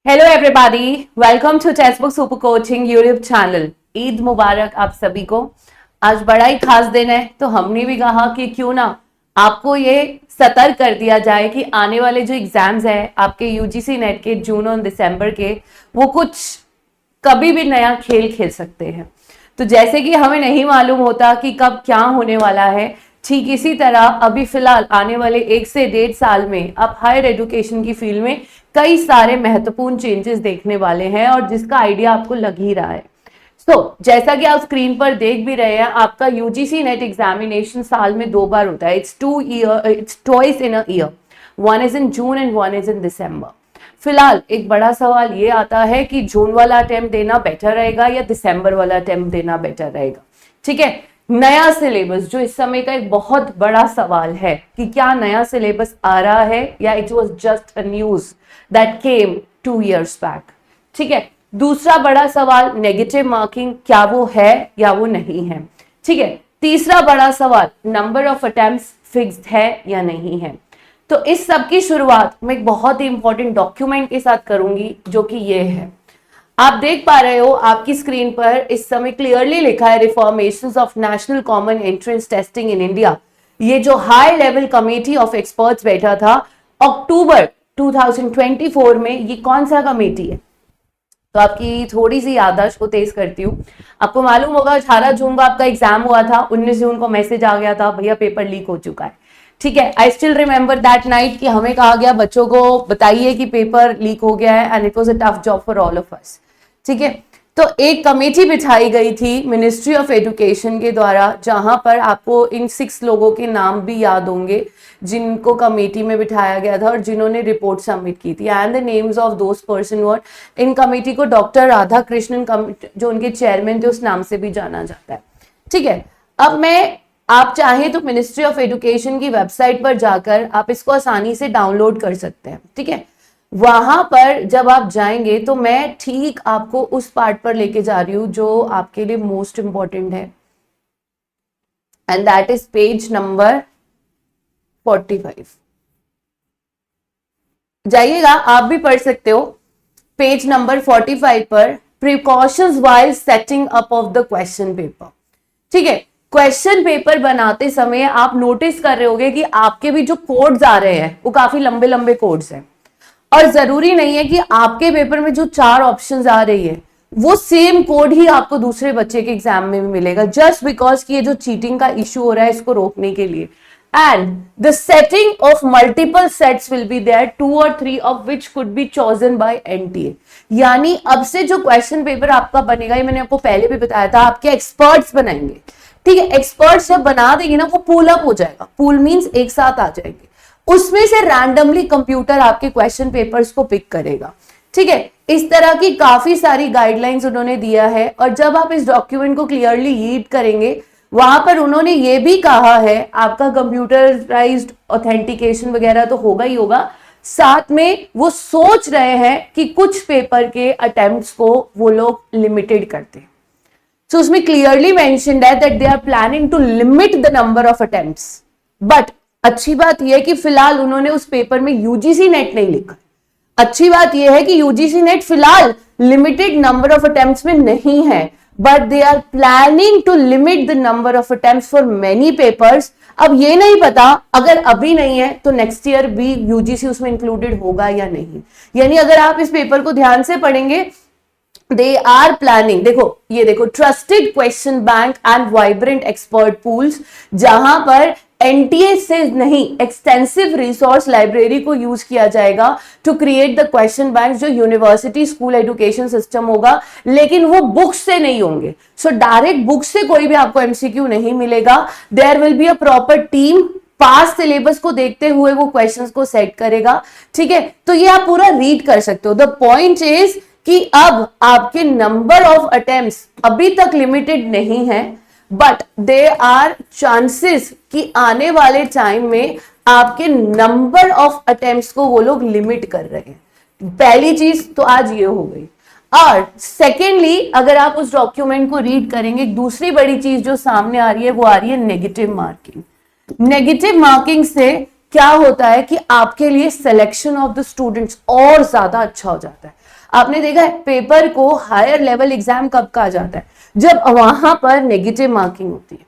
Hello everybody, welcome to text book super coaching YouTube channel. Eid मुबारक आप सभी को। आज बड़ा ही खास दिन है, तो हमने भी कहा कि क्यों ना आपको ये सतर्क कर दिया जाए कि आने वाले जो एग्जाम्स है आपके यूजीसी नेट के जून और दिसंबर के, वो कुछ कभी भी नया खेल खेल सकते हैं। तो जैसे कि हमें नहीं मालूम होता कि कब क्या होने वाला है, ठीक इसी तरह अभी फिलहाल आने वाले 1 से 1.5 साल में आप हायर एजुकेशन की फील्ड में कई सारे महत्वपूर्ण चेंजेस देखने वाले हैं और जिसका आइडिया आपको लग ही रहा है। जैसा कि आप स्क्रीन पर देख भी रहे हैं, आपका यूजीसी नेट एग्जामिनेशन साल में 2 बार होता है। It's twice in a year. One is in June and one is in December. फिलहाल एक बड़ा सवाल ये आता है कि जून वाला अटेम्प्ट देना बेटर रहेगा या दिसंबर वाला अटेम्प्ट देना बेटर रहेगा। ठीक है, नया सिलेबस जो इस समय का एक बहुत बड़ा सवाल है कि क्या नया सिलेबस आ रहा है या it was just a news that came 2 years back. ठीक है, दूसरा बड़ा सवाल नेगेटिव मार्किंग, क्या वो है या वो नहीं है। ठीक है, तीसरा बड़ा सवाल नंबर ऑफ अटेम्प्ट्स फिक्स्ड है या नहीं है। तो इस सब की शुरुआत मैं एक बहुत ही इंपॉर्टेंट डॉक्यूमेंट के साथ करूंगी, जो कि ये है। आप देख पा रहे हो आपकी स्क्रीन पर इस समय क्लियरली लिखा है reformations of national common entrance testing in India. ये जो high level committee of experts बैठा था अक्टूबर 2024 में, ये कौन सा कमेटी है? तो आपकी थोड़ी सी याददाश्त को तेज करती हूँ। आपको मालूम होगा 18 जून को आपका एग्जाम हुआ था, 19 जून को मैसेज आ गया था भैया पेपर लीक हो चुका है। ठीक है, I still remember that night कि हमें कहा गया बच्चों को बताइए कि पेपर लीक हो गया है and it was a tough job for all of us. ठीक है, तो एक कमेटी बिठाई गई थी मिनिस्ट्री ऑफ एजुकेशन के द्वारा, जहां पर आपको इन 6 लोगों के नाम भी याद होंगे जिनको कमेटी में बिठाया गया था और जिन्होंने रिपोर्ट सबमिट की थी। And the names of those person were in committee को डॉक्टर राधा कृष्णन जो उनके चेयरमैन थे उस नाम से भी जाना जाता है। ठीक है, अब आप चाहें तो मिनिस्ट्री ऑफ एजुकेशन की वेबसाइट पर जाकर आप इसको आसानी से डाउनलोड कर सकते हैं। ठीक है, वहां पर जब आप जाएंगे तो मैं ठीक आपको उस पार्ट पर लेके जा रही हूं जो आपके लिए मोस्ट इंपॉर्टेंट है, and that is page number 45। जाइएगा, आप भी पढ़ सकते हो। पेज नंबर 45 पर precautions while setting up of the question paper. ठीक है, क्वेश्चन पेपर बनाते समय आप नोटिस कर रहे होंगे कि आपके भी जो कोड्स आ रहे हैं वो काफी लंबे लंबे कोड्स हैं, और जरूरी नहीं है कि आपके पेपर में जो 4 ऑप्शंस आ रही है वो सेम कोड ही आपको दूसरे बच्चे के एग्जाम में भी मिलेगा, जस्ट बिकॉज कि ये जो चीटिंग का इश्यू हो रहा है इसको रोकने के लिए। And the setting of multiple sets will be there, 2 or 3 of which could be chosen by NTA. यानी अब से जो क्वेश्चन पेपर आपका बनेगा, ये मैंने आपको पहले भी बताया था, आपके एक्सपर्ट्स बनाएंगे। ठीक है, एक्सपर्ट्स जब बना देंगे ना, वो पूल अप हो जाएगा। पूल मीन्स एक साथ आ जाएंगे, उसमें से रैंडमली कंप्यूटर आपके क्वेश्चन पेपर्स को पिक करेगा। ठीक है, इस तरह की काफी सारी गाइडलाइंस उन्होंने दिया है, और जब आप इस डॉक्यूमेंट को क्लियरली रीड करेंगे, वहां पर उन्होंने ये भी कहा है आपका कंप्यूटराइज्ड ऑथेंटिकेशन वगैरह तो होगा ही होगा, साथ में वो सोच रहे हैं कि कुछ पेपर के अटेम्प्ट्स को वो लोग लिमिटेड करते हैं। So, उसमें क्लियरली मेंशन्ड है that they are planning to limit the number of attempts. But अच्छी बात यह है कि फिलहाल उन्होंने उस पेपर में यूजीसी नेट नहीं लिखा। अच्छी बात यह है कि यूजीसी नेट फिलहाल लिमिटेड नंबर ऑफ अटेम्प्ट्स में नहीं है, but they are planning to limit the number of attempts for many papers. अब ये नहीं पता, अगर अभी नहीं है तो नेक्स्ट ईयर भी यूजीसी उसमें इंक्लूडेड होगा या नहीं। यानी अगर आप इस पेपर को ध्यान से पढ़ेंगे, दे आर प्लानिंग, देखो ये देखो, trusted question bank and vibrant expert pools, जहां पर एनटीए से नहीं एक्सटेंसिव रिसोर्स लाइब्रेरी को यूज किया जाएगा to create the question bank, जो यूनिवर्सिटी स्कूल एजुकेशन सिस्टम होगा, लेकिन वो बुक्स से नहीं होंगे। सो डायरेक्ट बुक्स से कोई भी आपको एमसीक्यू नहीं मिलेगा। There will be a proper team, पास सिलेबस को देखते हुए वो क्वेश्चंस को सेट करेगा। ठीक है, तो ये आप पूरा रीड कर सकते हो। द पॉइंट इज कि अब आपके नंबर ऑफ अटेम्प्ट्स अभी तक लिमिटेड नहीं है, बट दे आर चांसेस कि आने वाले टाइम में आपके नंबर ऑफ अटेम्प्ट्स को वो लोग लिमिट कर रहे हैं। पहली चीज तो आज ये हो गई। और सेकेंडली, अगर आप उस डॉक्यूमेंट को रीड करेंगे, दूसरी बड़ी चीज जो सामने आ रही है वो आ रही है नेगेटिव मार्किंग। नेगेटिव मार्किंग से क्या होता है कि आपके लिए सिलेक्शन ऑफ द स्टूडेंट्स और ज्यादा अच्छा हो जाता है। आपने देखा है पेपर को हायर लेवल एग्जाम कब कहा जाता है, जब वहां पर नेगेटिव मार्किंग होती है।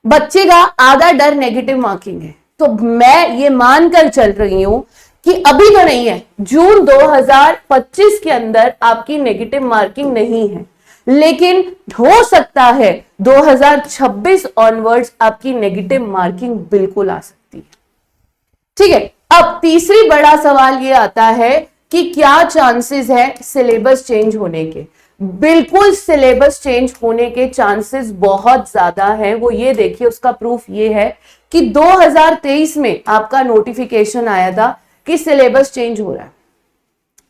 बच्चे का आधा डर नेगेटिव मार्किंग है। तो मैं ये मानकर चल रही हूं कि अभी तो नहीं है, जून 2025 के अंदर आपकी नेगेटिव मार्किंग नहीं है, लेकिन हो सकता है 2026 ऑनवर्ड्स आपकी नेगेटिव मार्किंग बिल्कुल आ सकती है। ठीक है, अब तीसरी बड़ा सवाल ये आता है कि क्या चांसेस है सिलेबस चेंज होने के। बिल्कुल सिलेबस चेंज होने के चांसेस बहुत ज्यादा है। वो ये देखिए, उसका प्रूफ ये है कि 2023 में आपका नोटिफिकेशन आया था कि सिलेबस चेंज हो रहा है।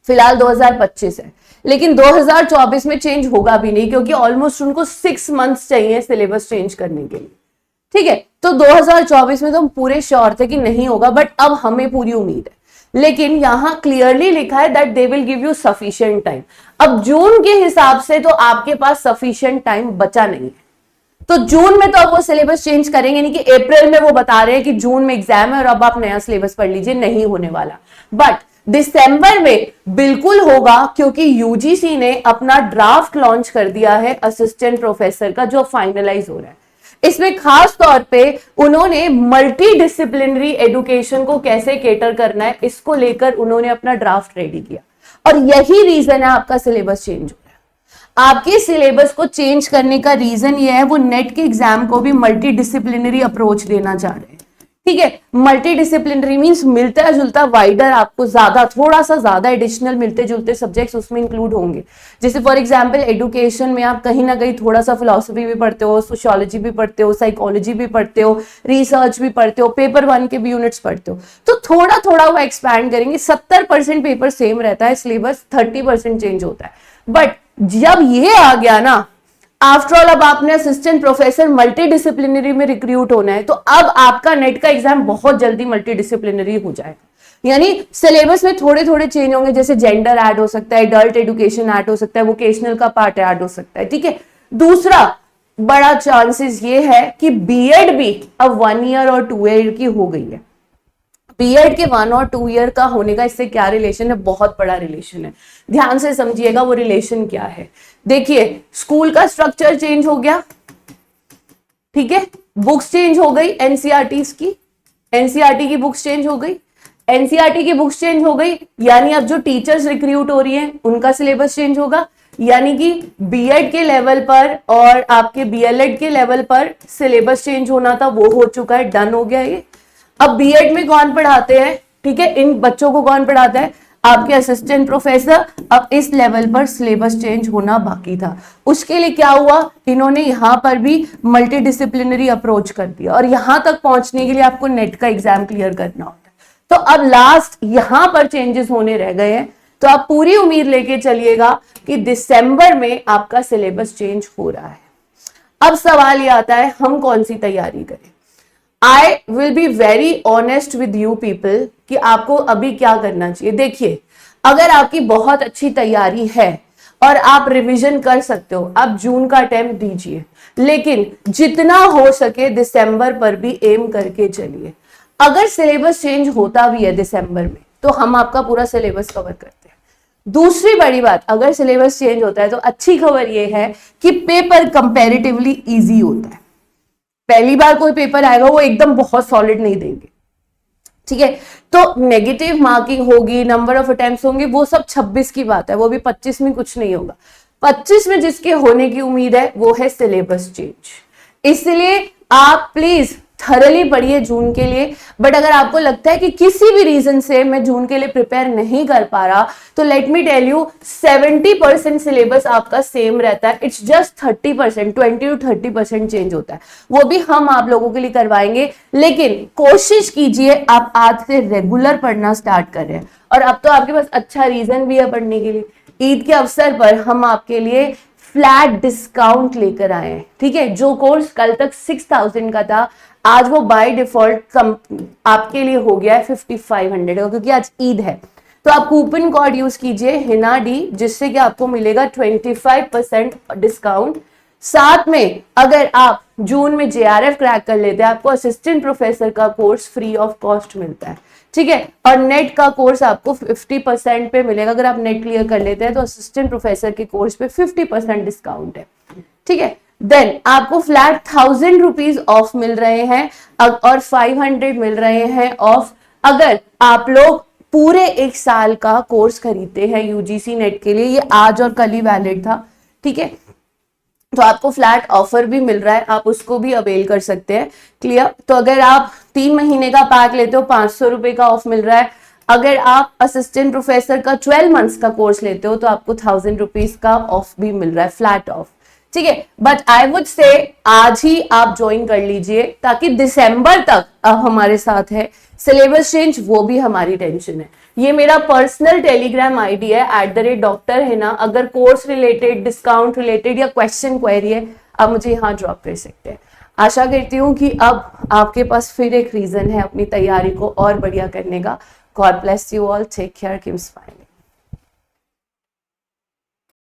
फिलहाल 2025 है, लेकिन 2024 में चेंज होगा भी नहीं, क्योंकि ऑलमोस्ट उनको 6 मंथ्स चाहिए सिलेबस चेंज करने के लिए। ठीक है, तो 2024 में तो हम पूरे श्योर थे कि नहीं होगा, बट अब हमें पूरी उम्मीद है। लेकिन यहां क्लियरली लिखा है that they will give you sufficient time. अब जून के हिसाब से तो आपके पास सफिशिएंट टाइम बचा नहीं है, तो जून में तो अब वो सिलेबस चेंज करेंगे नहीं कि अप्रैल में वो बता रहे हैं कि जून में एग्जाम है और अब आप नया सिलेबस पढ़ लीजिए, नहीं होने वाला। बट दिसंबर में बिल्कुल होगा, क्योंकि यूजीसी ने अपना ड्राफ्ट लॉन्च कर दिया है असिस्टेंट प्रोफेसर का, जो फाइनलाइज हो रहा है। इसमें खास तौर पे उन्होंने मल्टी डिसिप्लिनरी एजुकेशन को कैसे केटर करना है, इसको लेकर उन्होंने अपना ड्राफ्ट रेडी किया, और यही रीजन है आपका सिलेबस चेंज हो रहा है। आपके सिलेबस को चेंज करने का रीजन ये है, वो नेट के एग्जाम को भी मल्टी डिसिप्लिनरी अप्रोच देना चाह रहे हैं। ठीक है, मल्टी डिसिप्लिनरी मीन्स मिलता जुलता वाइडर, आपको ज्यादा थोड़ा सा ज्यादा एडिशनल मिलते जुलते सब्जेक्ट्स उसमें इंक्लूड होंगे। जैसे फॉर एग्जांपल एजुकेशन में आप कहीं ना कहीं थोड़ा सा फिलॉसफी भी पढ़ते हो, सोशियोलॉजी भी पढ़ते हो, साइकोलॉजी भी पढ़ते हो, रिसर्च भी पढ़ते हो, पेपर 1 के भी यूनिट्स पढ़ते हो, तो थोड़ा थोड़ा वो एक्सपैंड करेंगे। 70% पेपर सेम रहता है, सिलेबस 30% चेंज होता है। बट जब ये आ गया ना, आफ्टर ऑल अब आपने असिस्टेंट प्रोफेसर मल्टी डिसिप्लिनरी में रिक्रूट होना है, तो अब आपका नेट का एग्जाम बहुत जल्दी मल्टी डिसिप्लिनरी हो जाएगा। यानी सिलेबस में थोड़े थोड़े चेंज होंगे, जैसे जेंडर ऐड हो सकता है, एडल्ट एजुकेशन ऐड हो सकता है, वोकेशनल का पार्ट ऐड हो सकता है। ठीक है, दूसरा बड़ा चांसेस ये है कि बीएड भी अब 1 ईयर और 2 ईयर की हो गई है। बीएड के 1 और 2 ईयर का होने का इससे क्या रिलेशन है, बहुत बड़ा रिलेशन है। ध्यान से समझिएगा वो रिलेशन क्या है। देखिए, स्कूल का स्ट्रक्चर चेंज हो गया, ठीक है, बुक्स चेंज हो गई, एनसीईआरटी की, एनसीईआरटी की बुक्स चेंज हो गई, एनसीईआरटी की बुक्स चेंज हो गई, यानी अब जो टीचर्स रिक्रूट हो रही हैं उनका सिलेबस चेंज होगा। यानी कि बीएड के लेवल पर और आपके बीएलएड के लेवल पर सिलेबस चेंज होना था, वो हो चुका है, डन हो गया ये। अब बीएड में कौन पढ़ाते हैं, ठीक है, इन बच्चों को कौन पढ़ाता है, आपके असिस्टेंट प्रोफेसर। अब इस लेवल पर सिलेबस चेंज होना बाकी था, उसके लिए क्या हुआ, इन्होंने यहां पर भी मल्टी डिसिप्लिनरी अप्रोच कर दिया, और यहां तक पहुंचने के लिए आपको नेट का एग्जाम क्लियर करना होता है। तो अब लास्ट यहां पर चेंजेस होने रह गए हैं, तो आप पूरी उम्मीद लेके चलिएगा कि दिसंबर में आपका सिलेबस चेंज हो रहा है। अब सवाल ये आता है, हम कौन सी तैयारी करें। I will be very honest with you people कि आपको अभी क्या करना चाहिए। देखिए, अगर आपकी बहुत अच्छी तैयारी है और आप रिवीजन कर सकते हो, आप जून का अटेम्प्ट दीजिए, लेकिन जितना हो सके दिसंबर पर भी एम करके चलिए। अगर सिलेबस चेंज होता भी है दिसंबर में, तो हम आपका पूरा सिलेबस कवर करते हैं। दूसरी बड़ी बात, अगर सिलेबस चेंज होता है तो अच्छी खबर यह है कि पेपर कंपैरेटिवली इजी होता है। पहली बार कोई पेपर आएगा वो एकदम बहुत सॉलिड नहीं देंगे, ठीक है, तो नेगेटिव मार्किंग होगी, नंबर ऑफ अटेम्प्ट्स होंगे, वो सब 26 की बात है, वो भी 25 में कुछ नहीं होगा। 25 में जिसके होने की उम्मीद है वो है सिलेबस चेंज। इसलिए आप प्लीज थरली पढ़िए जून के लिए। बट अगर आपको लगता है कि किसी भी रीजन से मैं जून के लिए प्रिपेयर नहीं कर पा रहा, तो let me tell you 70% syllabus आपका सेम रहता है, इट्स जस्ट 30%, 20 to 30% चेंज होता है, वो भी हम आप लोगों के लिए करवाएंगे। लेकिन कोशिश कीजिए आप आज से रेगुलर पढ़ना स्टार्ट कर रहे हैं, और अब तो आपके पास अच्छा रीजन भी है पढ़ने के लिए। ईद के अवसर पर हम आपके लिए फ्लैट डिस्काउंट लेकर आए हैं, ठीक है। जो कोर्स कल तक 6000 का था, आज वो बाय डिफॉल्ट आपके लिए हो गया है 5500 का, क्योंकि आज ईद है। तो आप कूपन कोड यूज कीजिए हिना डी, जिससे कि आपको मिलेगा 25% डिस्काउंट। साथ में अगर आप जून में जेआरएफ क्रैक कर लेते हैं, आपको असिस्टेंट प्रोफेसर का कोर्स फ्री ऑफ कॉस्ट मिलता है। ठीक है। और नेट का कोर्स आपको 50% पे मिलेगा, अगर आप नेट क्लियर कर लेते हैं तो असिस्टेंट प्रोफेसर के कोर्स पे 50% डिस्काउंट है, ठीक है। देन आपको फ्लैट 1000 रुपीज ऑफ मिल रहे हैं और 500 मिल रहे हैं ऑफ अगर आप लोग पूरे 1 साल का कोर्स खरीदते हैं यूजीसी नेट के लिए। ये आज और कल ही वैलिड था, ठीक है। तो आपको फ्लैट ऑफर भी मिल रहा है, आप उसको भी अवेल कर सकते हैं। क्लियर। तो अगर आप 3 महीने का पैक लेते हो 500 रुपए का ऑफ मिल रहा है। अगर आप असिस्टेंट प्रोफेसर का 12 मंथ्स का कोर्स लेते हो तो आपको 1000 रुपीज का ऑफ भी मिल रहा है, फ्लैट ऑफ, ठीक है। बट आई वुड से आज ही आप ज्वाइन कर लीजिए ताकि दिसंबर तक आप हमारे साथ है। सिलेबस चेंज वो भी हमारी टेंशन है। ये मेरा पर्सनल टेलीग्राम आईडी है @डॉक्टर है ना। अगर कोर्स रिलेटेड, डिस्काउंट रिलेटेड या क्वेश्चन क्वेरी है आप मुझे यहाँ ड्रॉप कर सकते हैं। आशा करती हूँ कि अब आपके पास फिर एक रीजन है अपनी तैयारी को और बढ़िया करने का। God bless you all, take care, keep smiling.